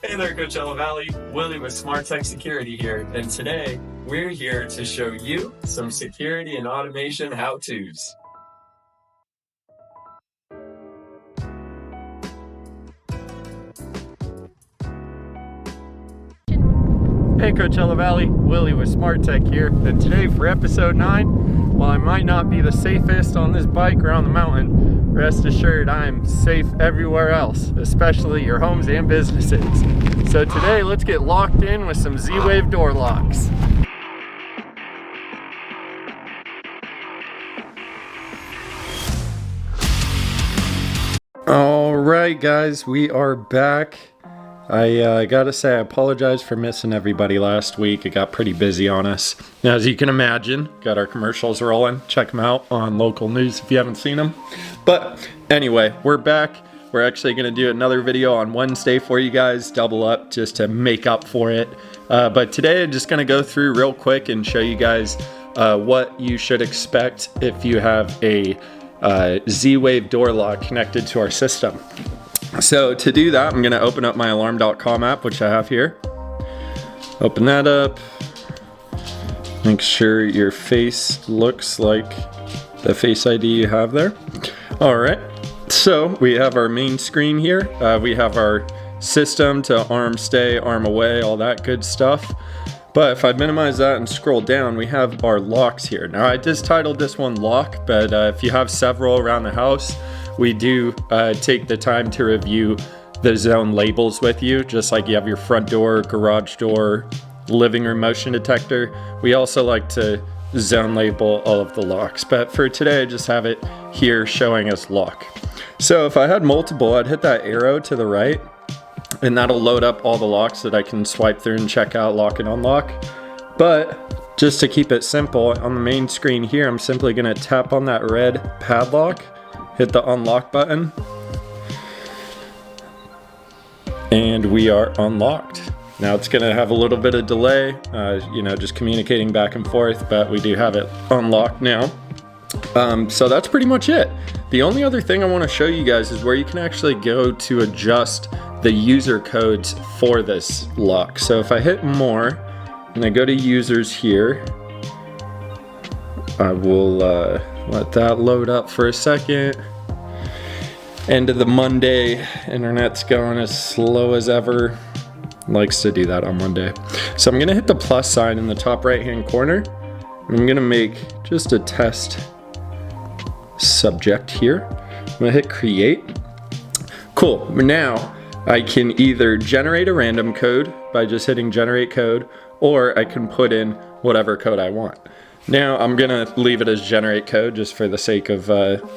Hey there, Coachella Valley. Willie with Smart Tech Security here, and today we're here to show you some security and automation how-tos. Hey Coachella Valley, Willie with Smart Tech here, and today for episode 9, while I might not be the safest on this bike around the mountain, rest assured I am safe everywhere else, especially your homes and businesses. So today, let's get locked in with some Z-Wave door locks. All right, guys, we are back. I gotta say, I apologize for missing everybody last week. It got pretty busy on us. As you can imagine, got our commercials rolling. Check them out on local news if you haven't seen them. But anyway, we're back. We're actually gonna do another video on Wednesday for you guys, double up just to make up for it. But today I'm just gonna go through real quick and show you guys what you should expect if you have a Z-Wave door lock connected to our system. So to do that, I'm going to open up my alarm.com app, which I have here. Open that up. Make sure your face looks like the Face ID you have there. All right. So we have our main screen here. We have our system to arm stay, arm away, all that good stuff. But if I minimize that and scroll down, we have our locks here. Now I just titled this one lock, but if you have several around the house, we do take the time to review the zone labels with you, just like you have your front door, garage door, living room motion detector. We also like to zone label all of the locks, but for today I just have it here showing us lock. So if I had multiple, I'd hit that arrow to the right, and that'll load up all the locks that I can swipe through and check out, lock and unlock. But just to keep it simple, on the main screen here, I'm simply gonna tap on that red padlock, hit the unlock button, and we are unlocked. Now it's gonna have a little bit of delay, just communicating back and forth, but we do have it unlocked now. So that's pretty much it. The only other thing I wanna show you guys is where you can actually go to adjust the user codes for this lock. So if I hit more, and I go to users here, I will let that load up for a second. End of the Monday, internet's going as slow as ever. Likes to do that on Monday. So I'm gonna hit the plus sign in the top right hand corner. I'm gonna make just a test subject here. I'm gonna hit create. Cool, now I can either generate a random code by just hitting generate code, or I can put in whatever code I want. Now I'm gonna leave it as generate code just for the sake of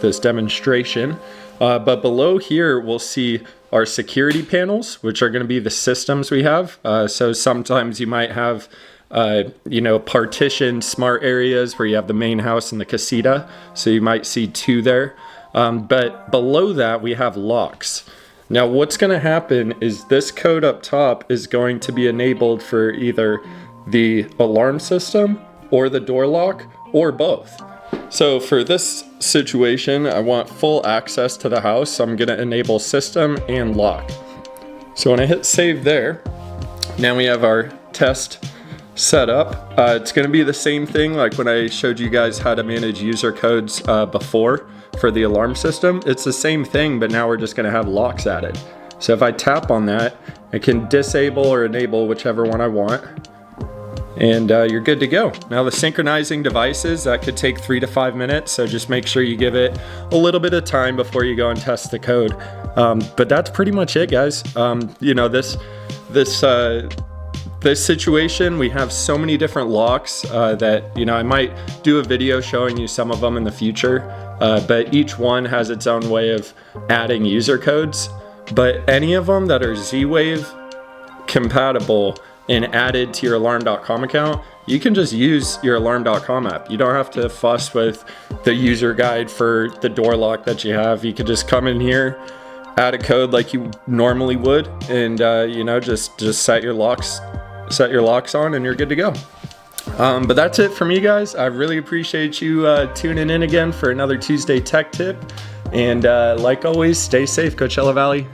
this demonstration. But below here we'll see our security panels, which are gonna be the systems we have. So sometimes you might have partitioned smart areas where you have the main house and the casita. So you might see 2 there. But below that we have locks. Now what's gonna happen is this code up top is going to be enabled for either the alarm system or the door lock, or both. So for this situation, I want full access to the house, so I'm gonna enable system and lock. So when I hit save there, now we have our test set up. It's gonna be the same thing like when I showed you guys how to manage user codes before for the alarm system. It's the same thing, but now we're just gonna have locks added. So if I tap on that, I can disable or enable whichever one I want. And you're good to go. Now the synchronizing devices, that could take 3 to 5 minutes, so just make sure you give it a little bit of time before you go and test the code. But that's pretty much it, guys. This situation, we have so many different locks that I might do a video showing you some of them in the future, but each one has its own way of adding user codes. But any of them that are Z-Wave compatible and added to your alarm.com account, you can just use your alarm.com app. You don't have to fuss with the user guide for the door lock that you have. You could just come in here, add a code like you normally would, and just set your locks on and you're good to go. But that's it from me, guys. I really appreciate you tuning in again for another Tuesday Tech Tip. And like always, stay safe, Coachella Valley.